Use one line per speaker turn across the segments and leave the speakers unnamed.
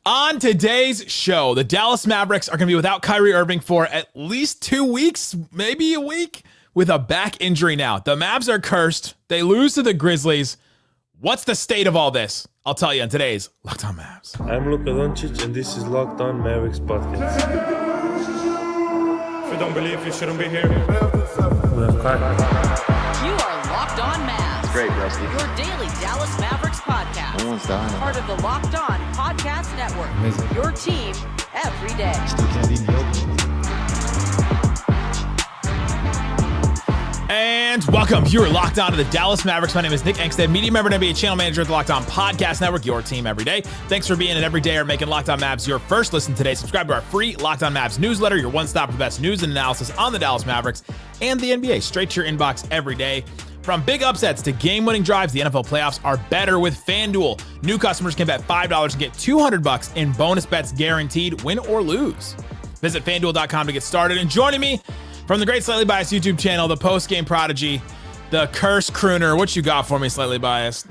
On today's show, the Dallas Mavericks are going to be without Kyrie Irving for at least 2 weeks, maybe a week, with a back injury now. The Mavs are cursed. They lose to the Grizzlies. What's the state of all this? I'll tell you on today's Locked On Mavs.
I'm Luka Doncic, and this is Locked On Mavericks podcast.
If you don't believe, you shouldn't be here.
You are Locked On Mavs.
Great, Rusty.
Your daily Dallas Mavericks podcast.
No one's dying.
Part of the Locked On Podcast Network.
Amazing.
Your team every day.
Still can't even help you.
And welcome. You are locked on to the Dallas Mavericks. My name is Nick Angstadt, media member and NBA channel manager at the Locked On Podcast Network, your team every day. Thanks for being an everyday or making Locked On Mavs your first listen today. Subscribe to our free Locked On Mavs newsletter, your one-stop for the best news and analysis on the Dallas Mavericks and the NBA, straight to your inbox every day. From big upsets to game-winning drives, the NFL playoffs are better with FanDuel. New customers can bet $5 and get $200 in bonus bets guaranteed, win or lose. Visit FanDuel.com to get started. And joining me from the great Slightly Biased YouTube channel, the Postgame prodigy, the curse crooner. What you got for me, Slightly Biased?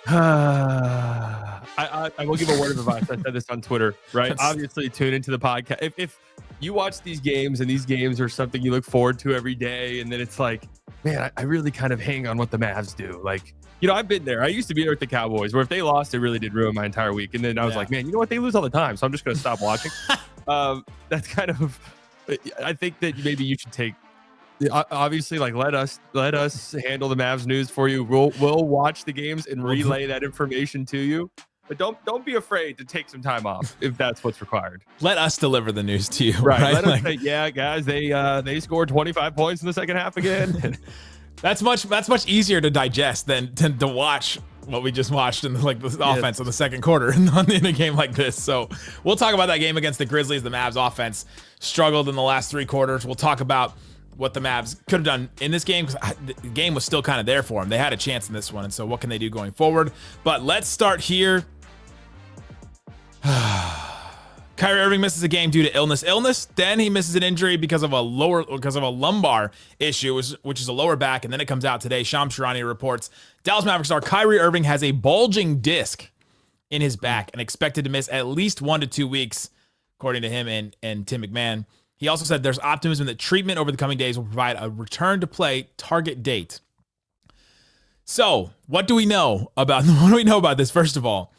I will give a word of advice. I said this on Twitter, right? Obviously, tune into the podcast. If you watch these games and these games are something you look forward to every day, and then it's like, man, I really kind of hang on what the Mavs do. Like, you know, I've been there. I used to be there with the Cowboys, where if they lost, it really did ruin my entire week. And then I was like, man, you know what? They lose all the time, so I'm just going to stop watching. That's kind of. I think that maybe you should take. Obviously, like let us handle the Mavs news for you. We'll watch the games and relay that information to you. But don't be afraid to take some time off if that's what's required.
Let us deliver the news to you.
Right. Let us say, yeah, guys, they scored 25 points in the second half again.
That's much easier to digest than to watch what we just watched in the offense in the second quarter in a game like this. So we'll talk about that game against the Grizzlies. The Mavs offense struggled in the last three quarters. We'll talk about what the Mavs could have done in this game, because the game was still kind of there for them. They had a chance in this one, and so what can they do going forward? But let's start here. Kyrie Irving misses a game due to illness. Then he misses an injury because of a lumbar issue, which is a lower back, and then it comes out today. Shams Charania reports Dallas Mavericks star Kyrie Irving has a bulging disc in his back and expected to miss at least 1 to 2 weeks, according to him and Tim McMahon. He also said there's optimism that treatment over the coming days will provide a return to play target date. So what do we know about this? First of all,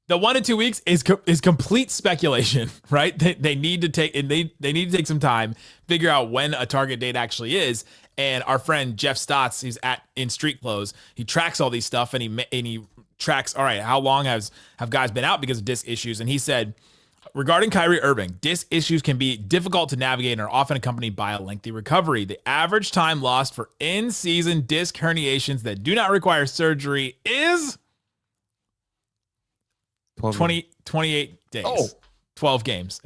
the 1 to 2 weeks is complete speculation, right? They need to take some time, figure out when a target date actually is. And our friend Jeff Stotts, he's in Street Clothes, he tracks all these stuff and he tracks, all right, how long have guys been out because of disc issues? And he said, regarding Kyrie Irving, disc issues can be difficult to navigate and are often accompanied by a lengthy recovery. The average time lost for in-season disc herniations that do not require surgery is 28 days. 12 games.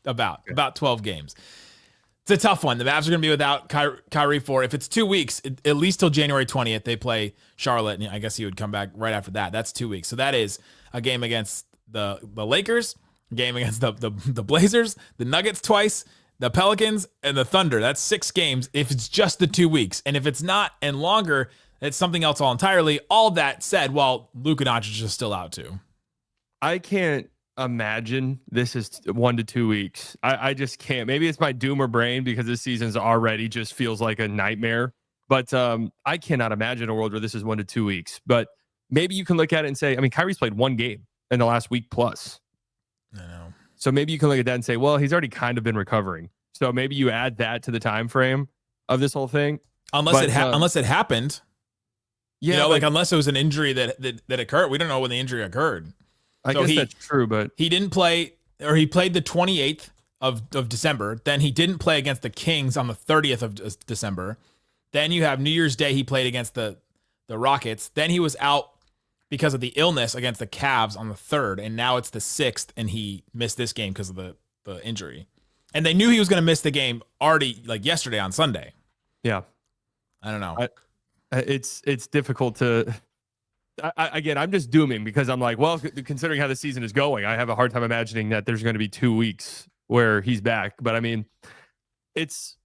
About 12 games. It's a tough one. The Mavs are going to be without Kyrie for, if it's 2 weeks, at least till January 20th. They play Charlotte, and I guess he would come back right after that. That's 2 weeks. So that is a game against the Lakers, a game against the Blazers, the Nuggets twice, the Pelicans, and the Thunder. That's 6 games if it's just the 2 weeks. And if it's not and longer, it's something else all entirely. All that said, while Luka Doncic is still out too.
I can't imagine this is 1 to 2 weeks. I just can't. Maybe it's my doomer brain because this season's already just feels like a nightmare. But I cannot imagine a world where this is 1 to 2 weeks. But maybe you can look at it and say, I mean, Kyrie's played 1 game in the last week plus.
I know.
So maybe you can look at that and say, well, he's already kind of been recovering. So maybe you add that to the time frame of this whole thing.
Unless it happened.
Yeah,
unless it was an injury that occurred. We don't know when the injury occurred.
I guess that's true, but
he didn't play, or he played the 28th of December. Then he didn't play against the Kings on the 30th of December. Then you have New Year's Day. He played against the Rockets. Then he was out because of the illness against the Cavs on the 3rd. And now it's the 6th, and he missed this game because of the injury. And they knew he was going to miss the game already, like yesterday on Sunday.
Yeah.
I don't know.
It's difficult to... Again, I'm just dooming because I'm like, well, considering how the season is going, I have a hard time imagining that there's going to be 2 weeks where he's back. But I mean, it's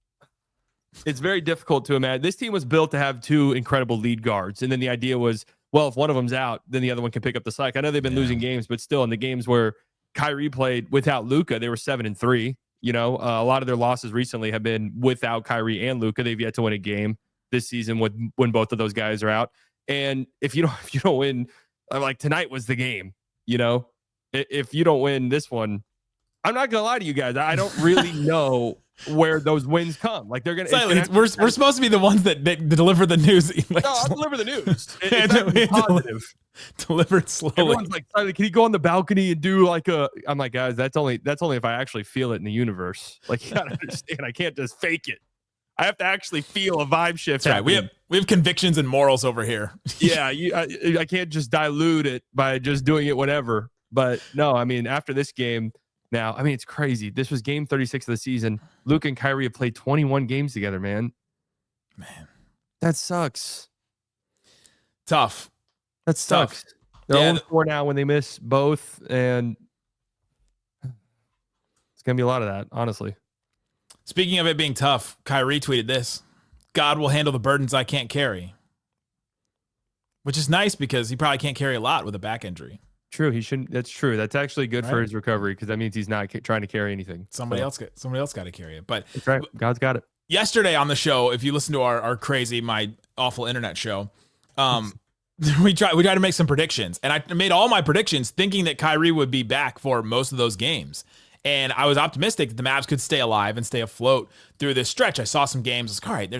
very difficult to imagine. This team was built to have 2 incredible lead guards. And then the idea was, well, if one of them's out, then the other one can pick up the slack. I know they've been losing games, but still in the games where Kyrie played without Luka, they were 7-3. You know, a lot of their losses recently have been without Kyrie and Luka. They've yet to win a game this season when both of those guys are out. And if you don't win, like tonight was the game. You know, if you don't win this one, I'm not gonna lie to you guys. I don't really know where those wins come. Like they're gonna.
We're supposed to be the ones that deliver the news.
No, I'll deliver the news. It's positive.
Deliver it slowly.
Everyone's like, can he go on the balcony and do like a? I'm like, guys, that's only if I actually feel it in the univerce. Like you gotta understand, I can't just fake it. I have to actually feel a vibe shift.
That's right. We have convictions and morals over here.
Yeah, I can't just dilute it by just doing it whenever. But no, I mean, after this game. Now, I mean, it's crazy. This was game 36 of the season. Luke and Kyrie have played 21 games together, man. That sucks.
Tough.
That sucks. They're 0-4 now when they miss both, and it's going to be a lot of that, honestly.
Speaking of it being tough, Kyrie tweeted this. God will handle the burdens I can't carry. Which is nice because he probably can't carry a lot with a back injury.
True, he shouldn't. That's true. That's actually good for his recovery because that means he's not trying to carry anything.
Somebody else got to carry it. But
that's right. God's got it.
Yesterday on the show, if you listen to our crazy, my awful internet show, we tried to make some predictions, and I made all my predictions thinking that Kyrie would be back for most of those games, and I was optimistic that the Mavs could stay alive and stay afloat through this stretch. I saw some games. I was like, all right,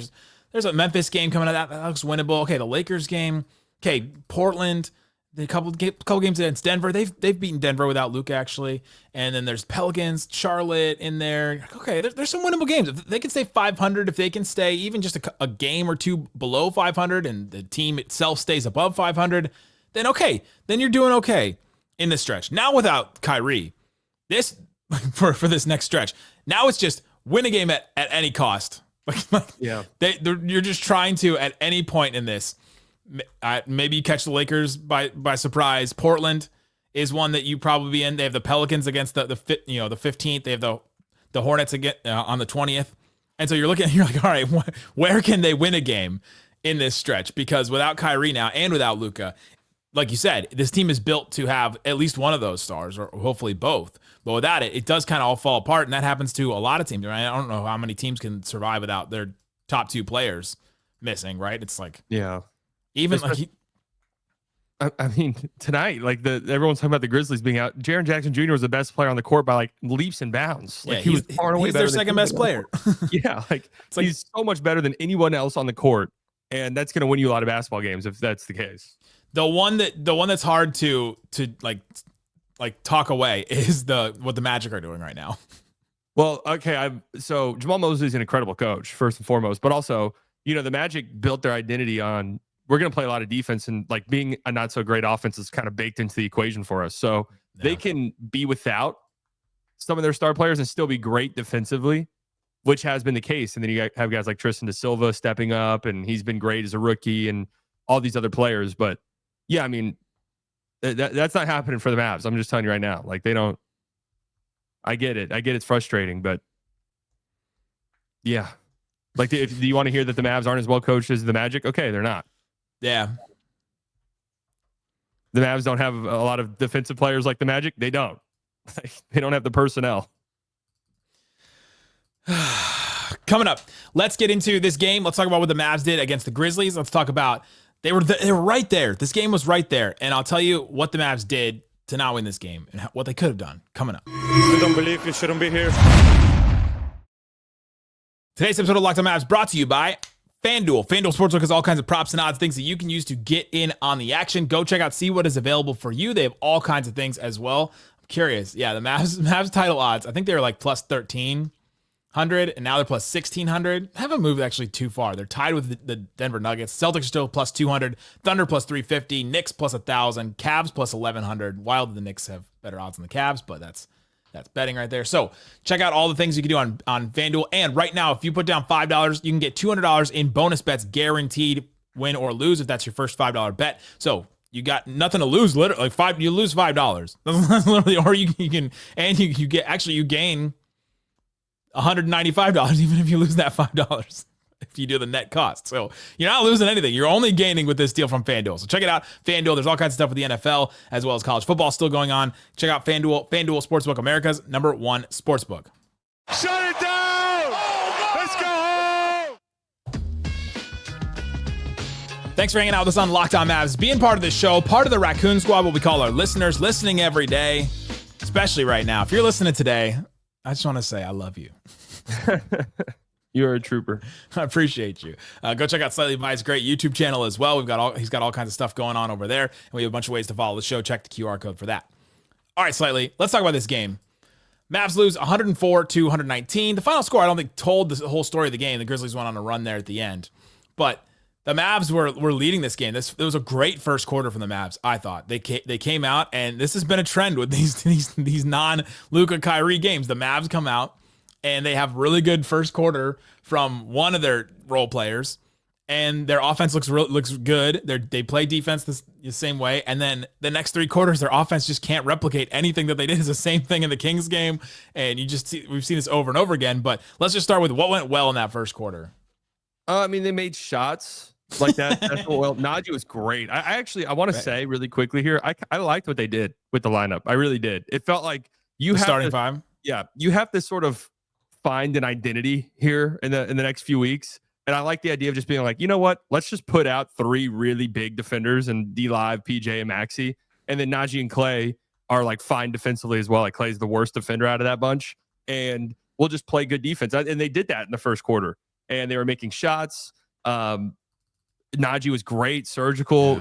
there's a Memphis game coming out that looks winnable. Okay, the Lakers game. Okay, Portland. The couple games against Denver, they've beaten Denver without Luka actually, and then there's Pelicans, Charlotte in there. Okay, there's some winnable games. If they can stay 500, if they can stay even just a game or two below 500, and the team itself stays above 500, then okay, then you're doing okay in this stretch. Now without Kyrie, this for this next stretch, now it's just win a game at any cost. You're just trying to at any point in this. Maybe you catch the Lakers by surprise. Portland is one that you probably be in. They have the Pelicans against the 15th. They have the Hornets again on the 20th. And so you're like, all right, where can they win a game in this stretch? Because without Kyrie now and without Luka, like you said, this team is built to have at least one of those stars, or hopefully both. But without it, it does kind of all fall apart, and that happens to a lot of teams. Right? I don't know how many teams can survive without their top two players missing. Right? It's like Even
I mean, tonight, like everyone's talking about the Grizzlies being out. Jaren Jackson Jr. was the best player on the court by like leaps and bounds. Like he was far away.
He's their second best player.
Yeah, he's so much better than anyone else on the court, and that's going to win you a lot of basketball games if that's the case.
The one that's hard to like talk away is what the Magic are doing right now.
Well, okay, so Jamal Mosley is an incredible coach first and foremost, but also the Magic built their identity on. We're going to play a lot of defense, and like being a not so great offense is kind of baked into the equation for us. So they can be without some of their star players and still be great defensively, which has been the case. And then you have guys like Tristan da Silva stepping up, and he's been great as a rookie, and all these other players. But yeah, I mean, that's not happening for the Mavs. I'm just telling you right now. Like they don't. I get it. It's frustrating, but yeah. Like, do you want to hear that the Mavs aren't as well coached as the Magic? Okay, they're not.
Yeah.
The Mavs don't have a lot of defensive players like the Magic. They don't. They don't have the personnel.
Coming up, let's get into this game. Let's talk about what the Mavs did against the Grizzlies. Let's talk about they were right there. This game was right there, and I'll tell you what the Mavs did to not win this game and what they could have done. Coming up.
I don't believe you shouldn't be here.
Today's episode of Locked On Mavs brought to you by FanDuel. FanDuel Sportsbook has all kinds of props and odds, things that you can use to get in on the action. Go check out, see what is available for you. They have all kinds of things as well. I'm curious. Yeah, the Mavs title odds, I think they were like plus 1,300, and now they're plus 1,600. Haven't moved actually too far. They're tied with the Denver Nuggets. Celtics are still plus 200. Thunder plus 350. Knicks plus 1,000. Cavs plus 1,100. Wild the Knicks have better odds than the Cavs, but that's betting right there. So check out all the things you can do on FanDuel. And right now, if you put down $5, you can get $200 in bonus bets, guaranteed win or lose if that's your first $5 bet. So you got nothing to lose. Literally, you lose $5. Literally, or you can, and you gain $195 even if you lose that $5. if you do the net cost. So you're not losing anything. You're only gaining with this deal from FanDuel. So check it out. FanDuel, there's all kinds of stuff with the NFL as well as college football still going on. Check out FanDuel. FanDuel Sportsbook, America's #1 sportsbook.
Shut it down! Let's go home!
Thanks for hanging out with us on Locked On Mavs. Being part of this show, part of the Raccoon Squad, what we call our listeners, listening every day, especially right now. If you're listening today, I just want to say I love you.
You're a trooper.
I appreciate you. Go check out Slightly Biased, great YouTube channel as well. He's got all kinds of stuff going on over there, and we have a bunch of ways to follow the show. Check the QR code for that. All right, Slightly, let's talk about this game. Mavs lose 104-119. The final score, I don't think, told the whole story of the game. The Grizzlies went on a run there at the end, but the Mavs were leading this game. It was a great first quarter from the Mavs. I thought they came out, and this has been a trend with these non-Luka Kyrie games. The Mavs come out and they have really good first quarter from one of their role players, and their offense looks good. They play defense the same way, and then the next three quarters, their offense just can't replicate anything that they did. It's the same thing in the Kings game, and we've seen this over and over again. But let's just start with what went well in that first quarter.
I mean, they made shots like that. That's well, Naji was great. I want to say really quickly here, I liked what they did with the lineup. I really did. It felt like you have
starting five.
Yeah, you have to sort of find an identity here in the next few weeks. And I like the idea of just being like, you know what? Let's just put out three really big defenders and D-Live, PJ, and Maxey. And then Naji and Klay are like fine defensively as well. Like Klay's the worst defender out of that bunch. And we'll just play good defense. And they did that in the first quarter. And they were making shots. Naji was great, surgical,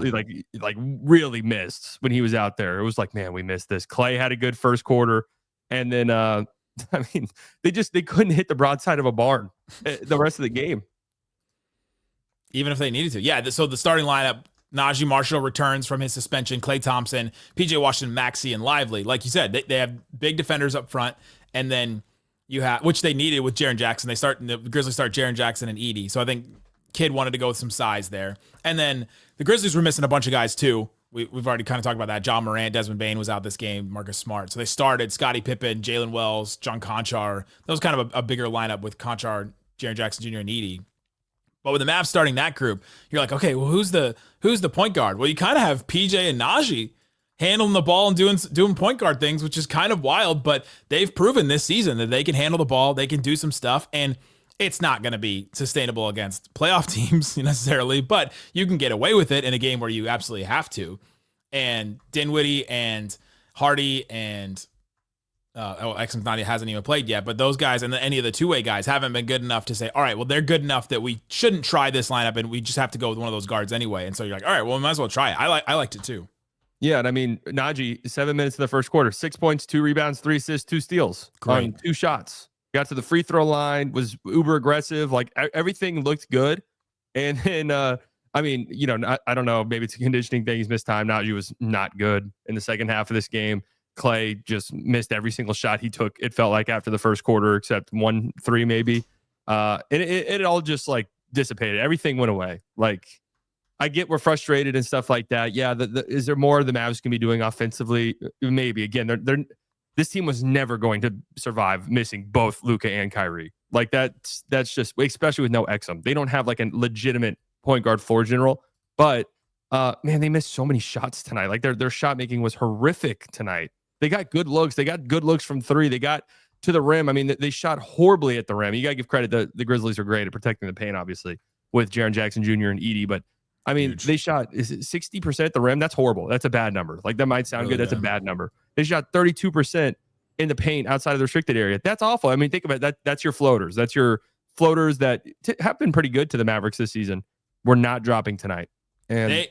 like really missed when he was out there. It was like, man, we missed this. Klay had a good first quarter. And then, I mean, they couldn't hit the broadside of a barn the rest of the game.
Even if they needed to. Yeah, so the starting lineup, Naji Marshall returns from his suspension, Klay Thompson, PJ Washington, Maxey, and Lively. Like you said, they have big defenders up front, and then you have, which they needed with Jaren Jackson. The Grizzlies start Jaren Jackson and Edey. So I think Kid wanted to go with some size there. And then the Grizzlies were missing a bunch of guys too. We've already kind of talked about that. John Morant, Desmond Bane was out this game, Marcus Smart. So they started Scottie Pippen, Jalen Wells, John Conchar. That was kind of a bigger lineup with Conchar, Jaren Jackson Jr., and Edey. But with the Mavs starting that group, you're like, okay, well, who's the point guard? Well, you kind of have PJ and Naji handling the ball and doing point guard things, which is kind of wild. But they've proven this season that they can handle the ball, they can do some stuff, and it's not going to be sustainable against playoff teams necessarily, but you can get away with it in a game where you absolutely have to. And Dinwiddie and Hardy and Exum hasn't even played yet, but those guys and any of the two-way guys haven't been good enough to say, all right, well, they're good enough that we shouldn't try this lineup and we just have to go with one of those guards anyway. And so you're like, all right, well, we might as well try it. I liked it too.
Yeah, and I mean, Naji, 7 minutes in the first quarter, 6 points, 2 rebounds, 3 assists, 2 steals, on 2 shots. Got to the free throw line, was uber aggressive. Like everything looked good. And then, I mean, I don't know, maybe it's a conditioning thing. He's missed time. Naji was not good in the second half of this game. Klay just missed every single shot he took, it felt like, after the first quarter, except 1-3 maybe. And it all just like dissipated. Everything went away. Like, I get we're frustrated and stuff like that. Yeah, is there more the Mavs can be doing offensively? Maybe. Again, this team was never going to survive missing both Luka and Kyrie. Like that's just, especially with no Exum. They don't have like a legitimate point guard floor general. But man, they missed so many shots tonight. Like their shot making was horrific tonight. They got good looks. They got good looks from three. They got to the rim. I mean, they shot horribly at the rim. You got to give credit. The Grizzlies are great at protecting the paint, obviously, with Jaren Jackson Jr. and Edey. But I mean, They shot 60% at the rim. That's horrible. That's a bad number. Like that might sound really good. That's a bad number. They shot 32% in the paint outside of the restricted area. That's awful. I mean, think about that. That's your floaters. That's your floaters that have been pretty good to the Mavericks this season. We're not dropping tonight. And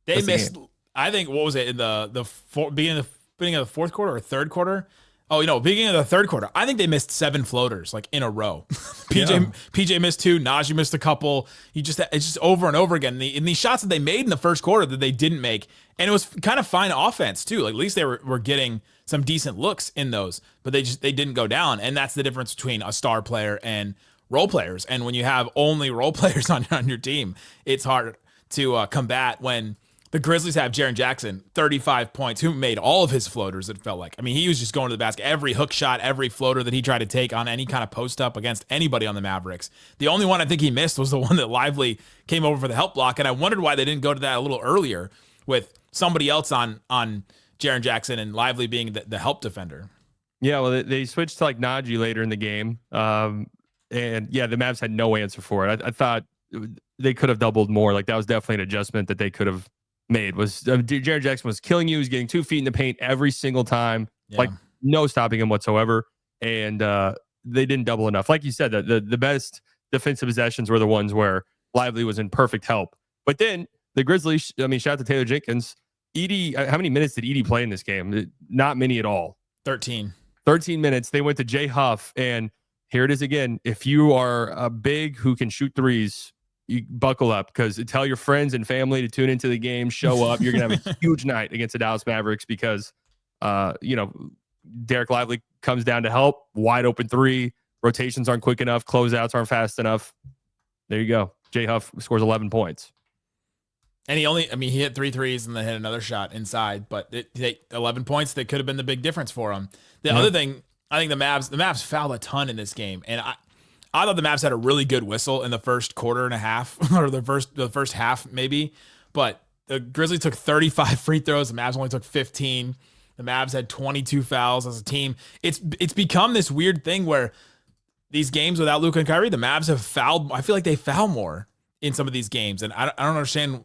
they missed. I think what was it in the beginning of the fourth quarter or third quarter? Oh, beginning of the third quarter. I think they missed 7 floaters like in a row. PJ missed 2. Naji missed a couple. It's just over and over again. In these shots that they made in the first quarter that they didn't make, and it was kind of fine offense too. Like at least they were getting some decent looks in those, but they didn't go down. And that's the difference between a star player and role players. And when you have only role players on your team, it's hard to combat when The Grizzlies have Jaren Jackson, 35 points, who made all of his floaters, it felt like. I mean, he was just going to the basket. Every hook shot, every floater that he tried to take on any kind of post up against anybody on the Mavericks. The only one I think he missed was the one that Lively came over for the help block, and I wondered why they didn't go to that a little earlier with somebody else on Jaren Jackson and Lively being the help defender.
Yeah, well, they switched to like Naji later in the game. And yeah, the Mavs had no answer for it. I thought they could have doubled more. Like that was definitely an adjustment that they could have made. Was Jaren Jackson was killing you. He was getting 2 feet in the paint every single time. Yeah. Like no stopping him whatsoever. And they didn't double enough. Like you said, the best defensive possessions were the ones where Lively was in perfect help. But then the Grizzlies, I mean, shout out to Taylor Jenkins. Edie, how many minutes did Edie play in this game? Not many at all.
13
minutes. They went to Jay Huff, and here it is again. If you are a big who can shoot threes, you buckle up, because tell your friends and family to tune into the game, show up. You're going to have a huge night against the Dallas Mavericks because, Dereck Lively comes down to help. Wide open three. Rotations aren't quick enough. Closeouts aren't fast enough. There you go. Jay Huff scores 11 points.
And he hit 3 threes and then hit another shot inside, but 11 points, that could have been the big difference for him. The other thing, I think the Mavs fouled a ton in this game. And I thought the Mavs had a really good whistle in the first quarter and a half, or the first half maybe. But the Grizzlies took 35 free throws. The Mavs only took 15. The Mavs had 22 fouls as a team. It's become this weird thing where these games without Luka and Kyrie, the Mavs have fouled. I feel like they foul more in some of these games, and I don't understand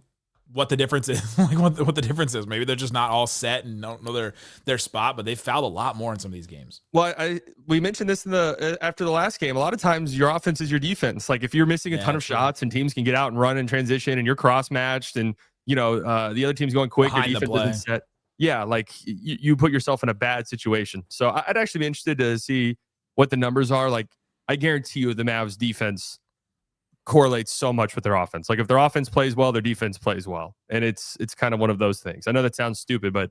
what the difference is. Like what the difference is. Maybe they're just not all set and don't know their spot, but they fouled a lot more in some of these games.
Well, we mentioned this after the last game. A lot of times your offense is your defense. Like if you're missing a ton of shots and teams can get out and run in transition and you're cross matched and the other team's going quick, your defense isn't set. Yeah, like you put yourself in a bad situation. So I'd actually be interested to see what the numbers are. Like I guarantee you the Mavs defense correlates so much with their offense. Like if their offense plays well, their defense plays well. And it's kind of one of those things. I know that sounds stupid, but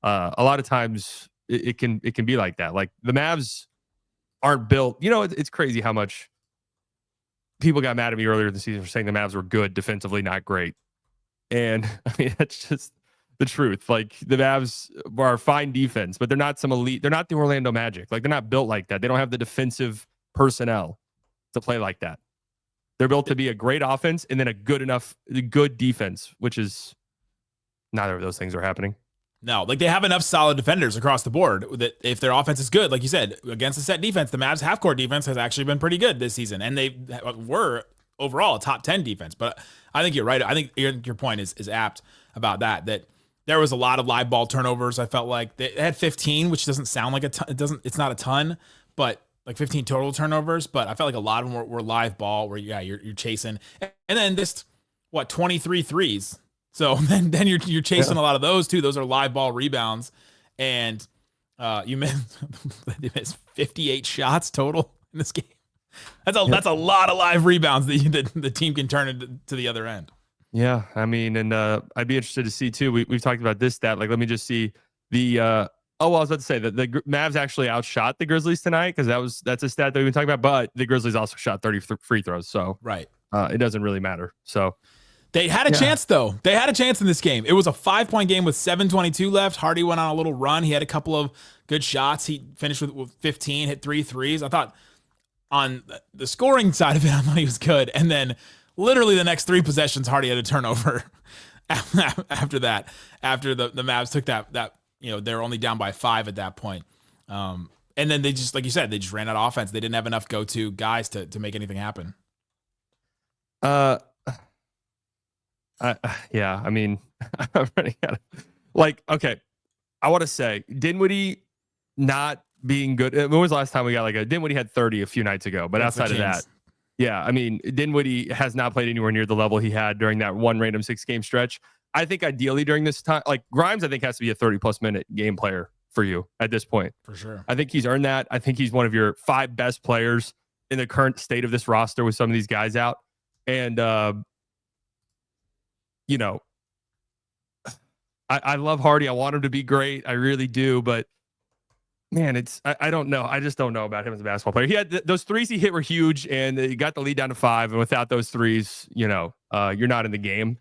a lot of times it can be like that. Like the Mavs aren't built, it's crazy how much people got mad at me earlier this season for saying the Mavs were good defensively, not great. And I mean, that's just the truth. Like the Mavs are fine defense, but they're not some elite. They're not the Orlando Magic. Like they're not built like that. They don't have the defensive personnel to play like that. They're built to be a great offense and then a good defense, which is neither of those things are happening.
No, like they have enough solid defenders across the board that if their offense is good, like you said, against the set defense, the Mavs half-court defense has actually been pretty good this season, and they were overall a top 10 defense. But I think you're right. I think your point is apt about that there was a lot of live ball turnovers. I felt like they had 15, which doesn't sound like a ton. It's not a ton, but like 15 total turnovers, but I felt like a lot of them were live ball where you're chasing, and then just 23 threes. So then you're chasing a lot of those too. Those are live ball rebounds, and you missed 58 shots total in this game. That's a lot of live rebounds that the team can turn into the other end.
Yeah, I mean, and I'd be interested to see too. We've talked about this stat. Like, let me just see the. I was about to say that the Mavs actually outshot the Grizzlies tonight because that's a stat that we've been talking about. But the Grizzlies also shot 30 free throws, so
right,
it doesn't really matter. So
they had a chance though. They had a chance in this game. It was a 5-point game with 7:22 left. Hardy went on a little run. He had a couple of good shots. He finished with 15, hit 3 threes. I thought on the scoring side of it, I thought he was good. And then literally the next 3 possessions, Hardy had a turnover after that. After the Mavs took that. They were only down by 5 at that point. And then they just, like you said, they just ran out of offense. They didn't have enough go-to guys to make anything happen.
Yeah, I mean, I'm running out of, like, okay, I want to say, Dinwiddie not being good. When was the last time we got Dinwiddie had 30 a few nights ago, but outside of that, yeah, I mean, Dinwiddie has not played anywhere near the level he had during that one random 6-game stretch. I think ideally during this time, like Grimes, I think has to be a 30+ minute game player for you at this point.
For sure.
I think he's earned that. I think he's one of your 5 best players in the current state of this roster with some of these guys out. And, I love Hardy. I want him to be great. I really do. But man, I don't know. I just don't know about him as a basketball player. He had those threes he hit were huge, and he got the lead down to 5. And without those threes, you're not in the game.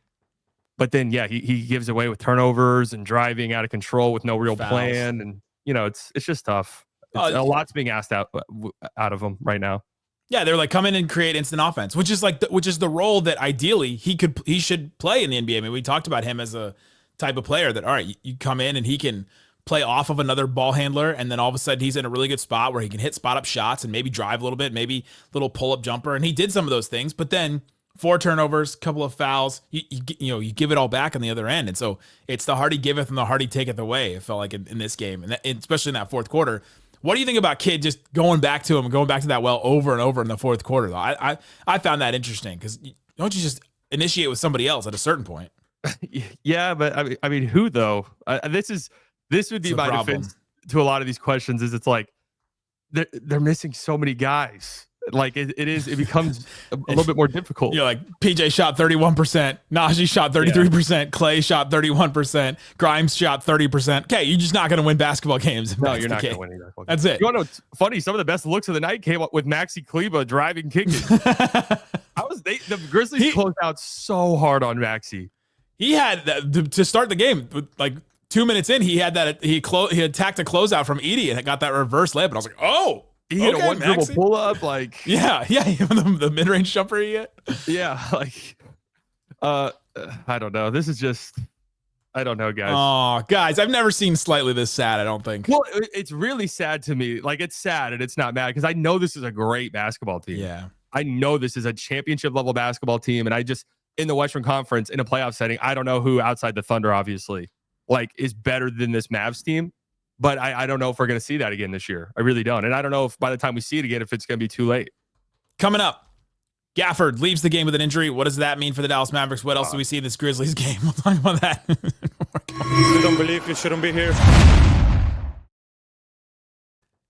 But then, yeah, he gives away with turnovers and driving out of control with no real
Fouls.
plan. And, it's just tough. A lot's being asked out of him right now.
Yeah, they're like, come in and create instant offense, which is the role that ideally he should play in the NBA. I mean, we talked about him as a type of player that, all right, you come in and he can play off of another ball handler, and then all of a sudden he's in a really good spot where he can hit spot up shots and maybe drive a little bit, maybe little pull up jumper, and he did some of those things. But then 4 turnovers, couple of fouls, you give it all back on the other end, and so it's the heart he giveth and the heart he taketh away. It felt like in this game, and especially in that fourth quarter. What do you think about Kidd just going back to that well over and over in the fourth quarter, though? I found that interesting because don't you just initiate with somebody else at a certain point?
Yeah, but I mean, who though? This would be my defense to a lot of these questions. Is it's like they're missing so many guys. Like it becomes a little bit more difficult.
You're like, PJ shot 31%, Naji shot 33%, Klay shot 31%, Grimes shot 30%. Okay, you're just not going to win basketball games.
No, you're not going to win either.
That's it.
You want to know what's funny? Some of the best looks of the night came up with Maxi Kleba driving, kicking. The Grizzlies closed out so hard on Maxi.
He had to start the game like 2 minutes in. He had that he attacked a closeout from Edie and got that reverse layup. And I was like, oh.
He hit a one dribble pull up, like
the mid range jumper he hit.
Yeah, like I don't know. This is just I don't know, guys.
Oh, guys, I've never seen Slightly this sad. I don't think.
Well, it's really sad to me. Like it's sad and it's not mad because I know this is a great basketball team.
Yeah,
I know this is a championship level basketball team, and I just in the Western Conference in a playoff setting, I don't know who outside the Thunder, obviously, like is better than this Mavs team. But I don't know if we're going to see that again this year. I really don't. And I don't know if by the time we see it again, if it's going to be too late.
Coming up, Gafford leaves the game with an injury. What does that mean for the Dallas Mavericks? What else do we see in this Grizzlies game? We'll talk about that.
You don't believe you shouldn't be here.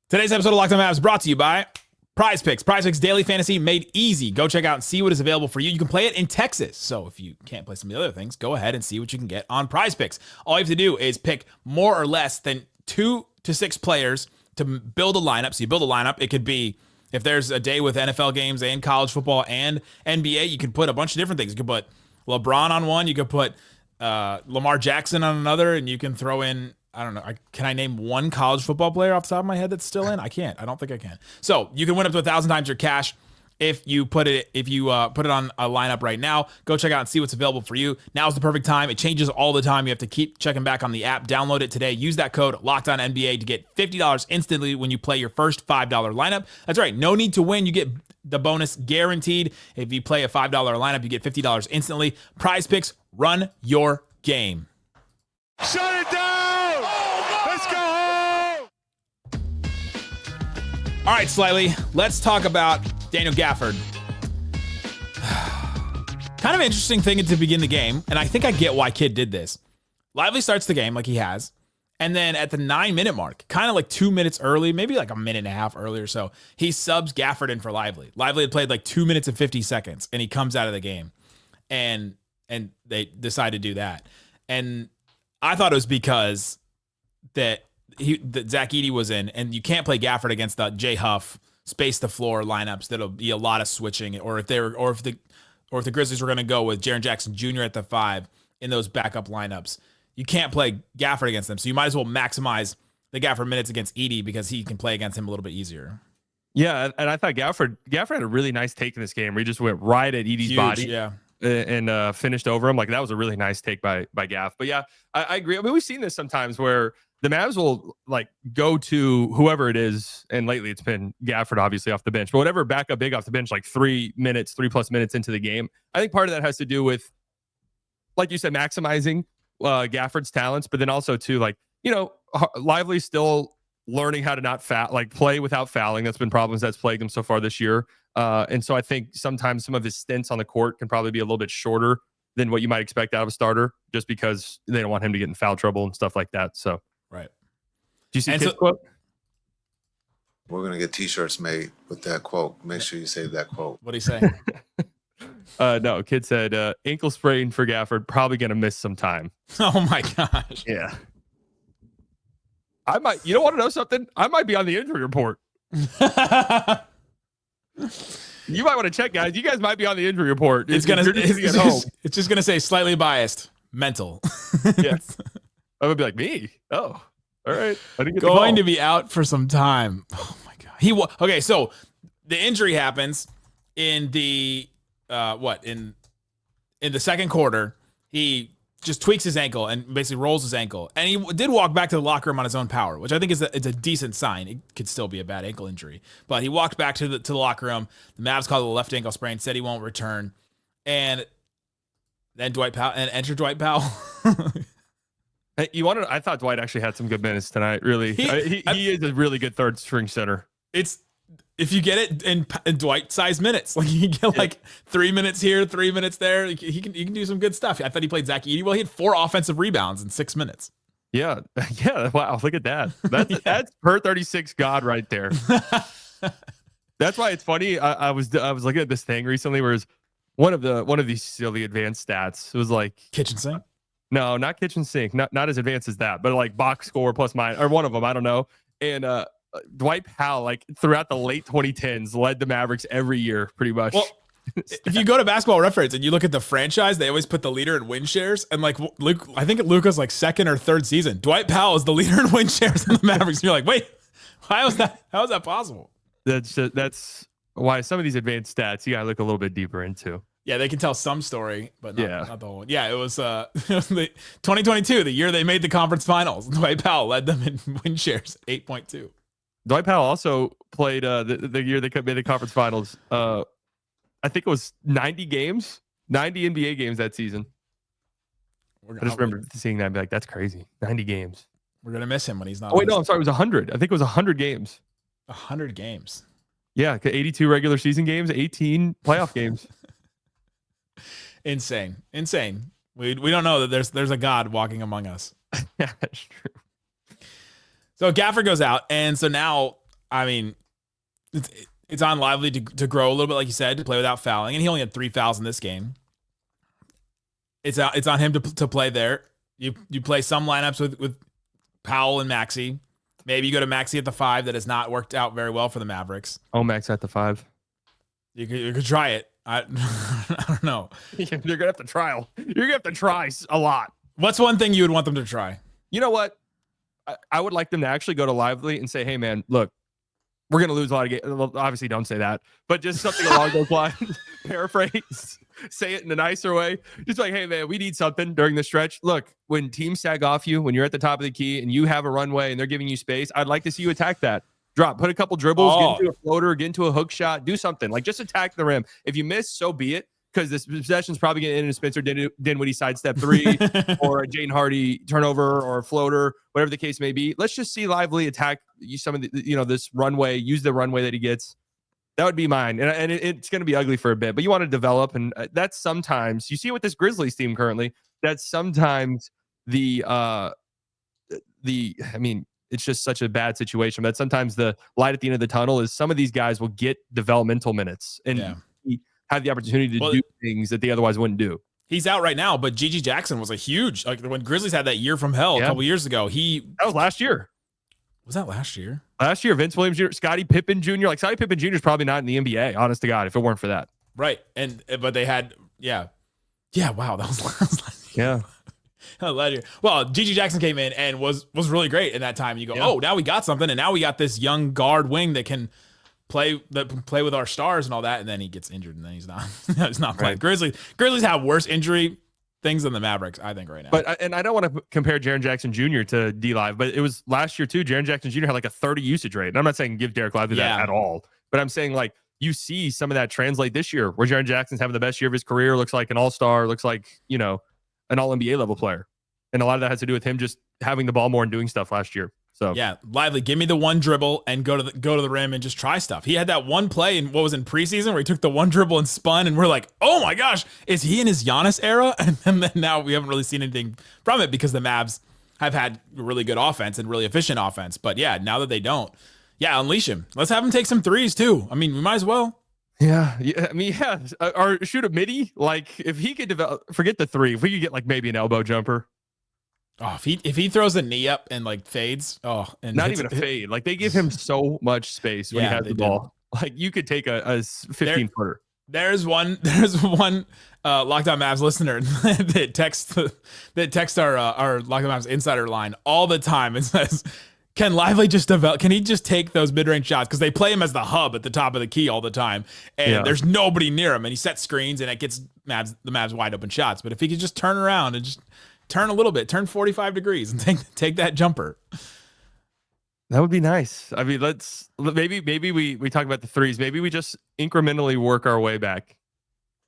Today's episode of Locked On Mavs brought to you by Prize Picks. Prize Picks Daily Fantasy made easy. Go check out and see what is available for you. You can play it in Texas. So if you can't play some of the other things, go ahead and see what you can get on Prize Picks. All you have to do is pick more or less than 2 to 6 players to build a lineup. So you build a lineup. It could be, if there's a day with NFL games and college football and NBA, you could put a bunch of different things. You could put LeBron on one. You could put Lamar Jackson on another. And you can throw in, I don't know, can I name one college football player off the top of my head that's still in? I can't. I don't think I can. So you can win up to 1,000 times your cash if you put it on a lineup right now. Go check out and see what's available for you. Now's the perfect time. It changes all the time. You have to keep checking back on the app. Download it today. Use that code LOCKEDONNBA to get $50 instantly when you play your first $5 lineup. That's right. No need to win. You get the bonus guaranteed. If you play a $5 lineup, you get $50 instantly. Prize Picks, run your game.
Shut it down! Let's go home!
All right, Slightly, let's talk about Daniel Gafford. Kind of interesting thing to begin the game, and I think I get why Kidd did this. Lively starts the game like he has, and then at the 9-minute mark, kind of like 2 minutes early, maybe like a minute and a half early or so, he subs Gafford in for Lively. Lively had played like 2 minutes and 50 seconds, and he comes out of the game, and they decide to do that. And I thought it was because that Zach Edey was in, and you can't play Gafford against the Jay Huff space the floor lineups. That'll be a lot of switching. Or if the Grizzlies were going to go with Jaren Jackson Jr. at the 5 in those backup lineups, you can't play Gafford against them. So you might as well maximize the Gafford minutes against Edey because he can play against him a little bit easier.
Yeah, and I thought Gafford had a really nice take in this game where he just went right at Edey's body.
Yeah.
And finished over him. Like that was a really nice take by Gaff. But yeah, I agree. I mean, we've seen this sometimes where the Mavs will like go to whoever it is, and lately it's been Gafford, obviously off the bench, but whatever backup big off the bench, like 3 plus minutes into the game. I think part of that has to do with, like you said, maximizing Gafford's talents, but then also too, like, Lively still learning how to not play without fouling. That's been problems that's plagued him so far this year. And so I think sometimes some of his stints on the court can probably be a little bit shorter than what you might expect out of a starter, just because they don't want him to get in foul trouble and stuff like that. So,
right.
Do you see Kid's quote?
We're going to get t-shirts made with that quote. Make sure you save that quote.
What'd he say?
No, Kid said, ankle sprain for Gafford, probably going to miss some time.
Oh my gosh.
Yeah. You don't want to know something? I might be on the injury report. You might want to check, guys. You guys might be on the injury report.
It's just going to say slightly biased. mental.
Yeah. I would be like, me? Oh, all right. I didn't get
Going to be out for some time. Oh my God. Okay, so the injury happens in the in the second quarter. He just tweaks his ankle and basically rolls his ankle. And he did walk back to the locker room on his own power, which I think it's a decent sign. It could still be a bad ankle injury. But he walked back to the locker room. The Mavs called it a left ankle sprain, said he won't return. And then enter Dwight Powell.
Hey, I thought Dwight actually had some good minutes tonight. Really, he is a really good third string center.
It's if you get it in Dwight-sized minutes, like you get like 3 minutes here, 3 minutes there. He can do some good stuff. I thought he played Zach Edey well. He had 4 offensive rebounds in 6 minutes.
Yeah. Wow, look at that. That's per 36 God right there. That's why it's funny. I was looking at this thing recently where it's one of these silly advanced stats. It was like
kitchen sink.
No, not kitchen sink. Not as advanced as that, but like box score plus minus, or one of them. I don't know. And Dwight Powell, like throughout the late 2010s, led the Mavericks every year, pretty much.
Well, if you go to Basketball Reference and you look at the franchise, they always put the leader in win shares. And like Luke, I think Luka's like second or third season. Dwight Powell is the leader in win shares in the Mavericks. And you're like, wait, how is that possible?
That's why some of these advanced stats you gotta look a little bit deeper into.
Yeah, they can tell some story, but not the whole one. Yeah, it was the 2022, the year they made the conference finals. Dwight Powell led them in win shares, 8.2.
Dwight Powell also played the year they made the conference finals. I think it was 90 games, 90 NBA games that season. I just remember seeing that and be like, that's crazy. 90 games.
We're going to miss him when he's not.
Oh, wait, no, I'm sorry. It was 100. I think it was 100 games.
100 games.
Yeah, 82 regular season games, 18 playoff games.
Insane. We don't know that there's a God walking among us.
Yeah, that's true.
So Gafford goes out, and so now, I mean, it's on Lively to grow a little bit, like you said, to play without fouling, and he only had 3 fouls in this game. It's on him to play there. You play some lineups with Powell and Maxey. Maybe you go to Maxey at the 5. That has not worked out very well for the Mavericks.
Oh, Max at the 5.
You could try it. I don't know.
You're gonna have to try. You're gonna have to try a lot.
What's one thing you would want them to try?
You know what? I would like them to actually go to Lively and say, "Hey, man, look, we're gonna lose a lot of games." Well, obviously, don't say that, but just something along those lines. Paraphrase. Say it in a nicer way. Just like, "Hey, man, we need something during the stretch. Look, when teams sag off you, when you're at the top of the key and you have a runway and they're giving you space, I'd like to see you attack that." Drop, put a couple dribbles, get into a floater, get into a hook shot, do something. Like just attack the rim. If you miss, so be it, because this possession's probably getting into Spencer Dinwiddie sidestep 3 or a Jane Hardy turnover or a floater, whatever the case may be. Let's just see Lively attack some of the, this runway, use the runway that he gets. That would be mine. And it's going to be ugly for a bit, but you want to develop. And that's sometimes, you see with this Grizzlies team currently, that's sometimes it's just such a bad situation. But sometimes the light at the end of the tunnel is some of these guys will get developmental minutes and have the opportunity to do things that they otherwise wouldn't do.
He's out right now, but Gigi Jackson was a huge, like when Grizzlies had that year from hell a couple years ago.
That was last year.
Was that last year?
Last year, Vince Williams Jr., Scottie Pippen Jr. Like Scottie Pippen Jr. is probably not in the NBA, honest to God, if it weren't for that.
Right. But they had, wow, that was last year.
Yeah.
Well, Gigi Jackson came in and was really great in that time. You go, oh, now we got something, and now we got this young guard wing that can play with our stars and all that. And then he gets injured, and then he's not playing. Right. Grizzlies have worse injury things than the Mavericks, I think, right now.
But I don't want to compare Jaren Jackson Jr. to D-Live, but it was last year too. Jaren Jackson Jr. had like a 30 usage rate, and I'm not saying give Dereck Lively that at all, but I'm saying like you see some of that translate this year, where Jaren Jackson's having the best year of his career, looks like an all-star, looks like an all-NBA level player. And a lot of that has to do with him just having the ball more and doing stuff last year. So
yeah, Lively, give me the one dribble and go to the rim and just try stuff. He had that one play in what was in preseason where he took the one dribble and spun, and we're like, oh my gosh, is he in his Giannis era? And then now we haven't really seen anything from it because the Mavs have had really good offense and really efficient offense. But yeah, now that they don't, unleash him. Let's have him take some threes too. I mean, we might as well.
Yeah. Or shoot a midi. Like if he could forget the 3. If we could get like maybe an elbow jumper.
Oh, if he throws a knee up and like fades, and
not even a fade. Like they give him so much space when he has the ball. Like you could take a 15-footer.
There's one Lockdown Mavs listener that texts our Lockdown Mavs insider line all the time and says, can Lively just develop? Can he just take those mid-range shots? Because they play him as the hub at the top of the key all the time, and there's nobody near him, and he sets screens, and it gets the Mavs wide open shots. But if he could just turn around and just turn a little bit, turn 45 degrees, and take that jumper,
that would be nice. I mean, maybe we talk about the threes. Maybe we just incrementally work our way back.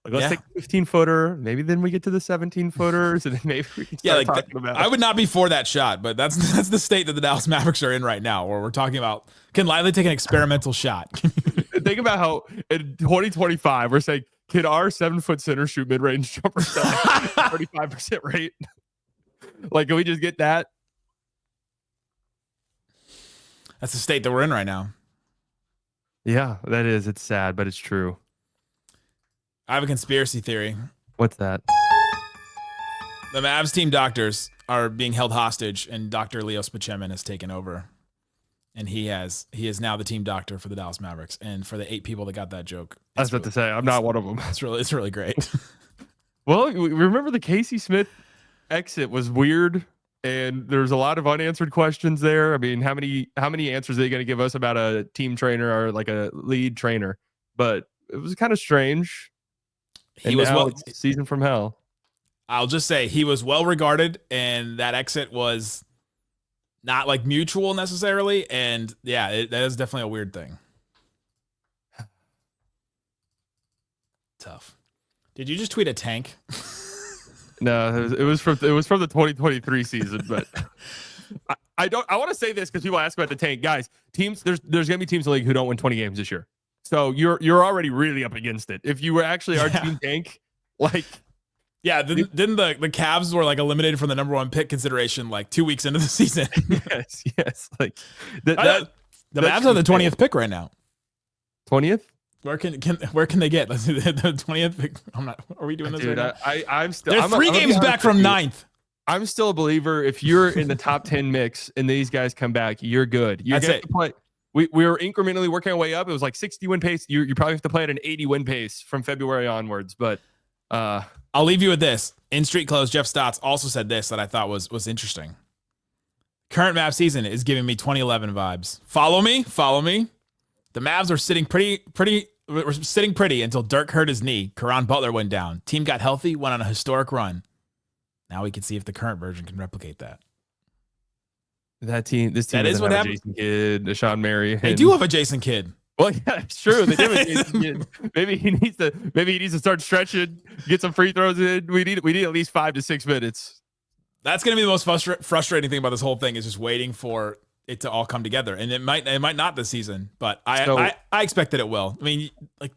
Like, let's take a 15-footer. Maybe then we get to the 17-footers, and then maybe we can start talking about.
I would not be for that shot, but that's the state that the Dallas Mavericks are in right now, where we're talking about, can Lively take an experimental shot?
Think about how in 2025 we're saying, can our 7-foot center shoot mid-range jumpers at 35% rate? Like, can we just get that?
That's the state that we're in right now.
Yeah, that is. It's sad, but it's true.
I have a conspiracy theory.
What's that?
The Mavs team doctors are being held hostage, and Dr. Leo Spacemin has taken over. And he is now the team doctor for the Dallas Mavericks. And for the 8 people that got that joke,
I was about to say, I'm not one of them.
It's really great.
Well, remember the Casey Smith exit was weird, and there's a lot of unanswered questions there. I mean, how many answers are they going to give us about a team trainer or like a lead trainer? But it was kind of strange.
He was
season from hell.
I'll just say he was well regarded, and that exit was not like mutual necessarily. And yeah, that is definitely a weird thing. Tough. Did you just tweet a tank?
No, it was from the 2023 season, but I want to say this because people ask about the tank. Guys, teams, there's gonna be teams in the league who don't win 20 games this year. So you're already really up against it. If you were actually our team tank, like,
yeah, didn't the Cavs were like eliminated from the number 1 pick consideration like 2 weeks into the season?
yes. Like
the Mavs are the 20th pick right now.
20th?
Where can they get? Let's do the 20th pick. Are we doing this right now?
I'm still.
They're 3 games back from 9th.
I'm still a believer. If you're in the top 10 mix and these guys come back, you're good.
That's it.
We were incrementally working our way up. It was like 60 win pace. You probably have to play at an 80 win pace from February onwards. But
I'll leave you with this. In Street Clothes, Jeff Stotts also said this that I thought was interesting. Current Mavs season is giving me 2011 vibes. Follow me. The Mavs are sitting pretty until Dirk hurt his knee. Caron Butler went down. Team got healthy, went on a historic run. Now we can see if the current version can replicate that.
This team
that is what happened.
Jason Kidd, Deshaun Mary.
They do have a Jason Kidd.
Well, yeah, it's true. They do have a Jason Kidd. Maybe he needs to start stretching, get some free throws in. We need at least 5 to 6 minutes.
That's going to be the most frustrating thing about this whole thing is just waiting for it to all come together. And it might not this season, but I expect that it will. I mean, like,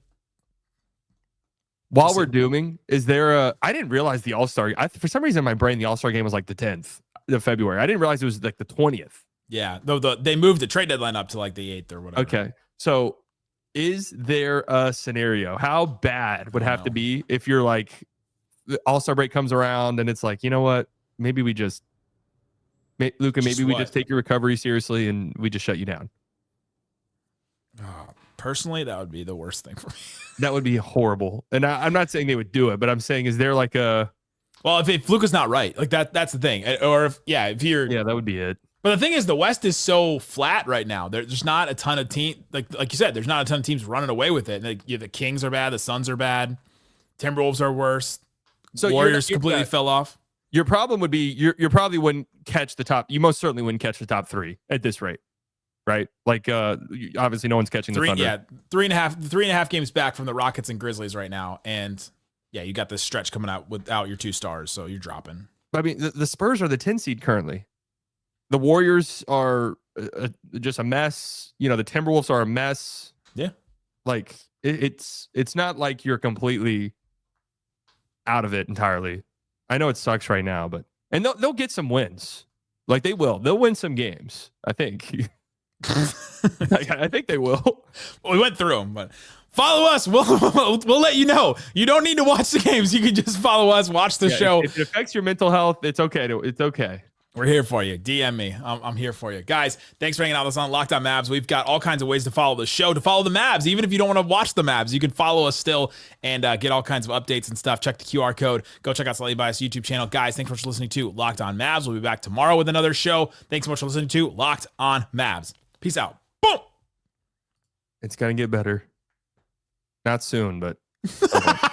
while we're dooming, is there I didn't realize the All-Star. For some reason in my brain, the All-Star game was like the 10th of February. I didn't realize it was like the 20th.
Yeah, though they moved the trade deadline up to like the 8th or whatever.
Okay, so is there a scenario? How bad would have to be if you're like the All-Star break comes around and it's like, you know what? Maybe we just Luka. Maybe we just take your recovery seriously and we just shut you down.
Personally, that would be the worst thing for me.
That would be horrible. And I'm not saying they would do it, but I'm saying, is there like a...
Well, if Luka's not right, like that's the thing. Or if you're...
Yeah, that would be it.
But the thing is, the West is so flat right now. There's not a ton of team... Like you said, there's not a ton of teams running away with it. Like, the Kings are bad. The Suns are bad. Timberwolves are worse. So Warriors completely fell off.
Your problem would be you probably wouldn't catch the top... You most certainly wouldn't catch the top 3 at this rate. Right, like obviously no one's catching the Thunder.
Yeah, 3.5 games back from the Rockets and Grizzlies right now, and yeah, you got this stretch coming out without your 2 stars, so you're dropping.
I mean, the Spurs are the 10 seed currently. The Warriors are just a mess. You know, the Timberwolves are a mess.
Yeah, like
it's not like you're completely out of it entirely. I know it sucks right now, but they'll get some wins. Like they will. They'll win some games. I think. I think they will.
Well, we went through them, but follow us. We'll let you know. You don't need to watch the games. You can just follow us, watch the show.
If it affects your mental health, it's okay. It's okay.
We're here for you. DM me. I'm here for you. Guys, thanks for hanging out with us on Locked On Mavs. We've got all kinds of ways to follow the show, to follow the Mavs. Even if you don't want to watch the Mavs, you can follow us still and get all kinds of updates and stuff. Check the QR code. Go check out Slightly Biased YouTube channel. Guys, thanks so much for listening to Locked On Mavs. We'll be back tomorrow with another show. Thanks so much for listening to Locked On Mavs. Peace out. Boom.
It's going to get better. Not soon, but okay.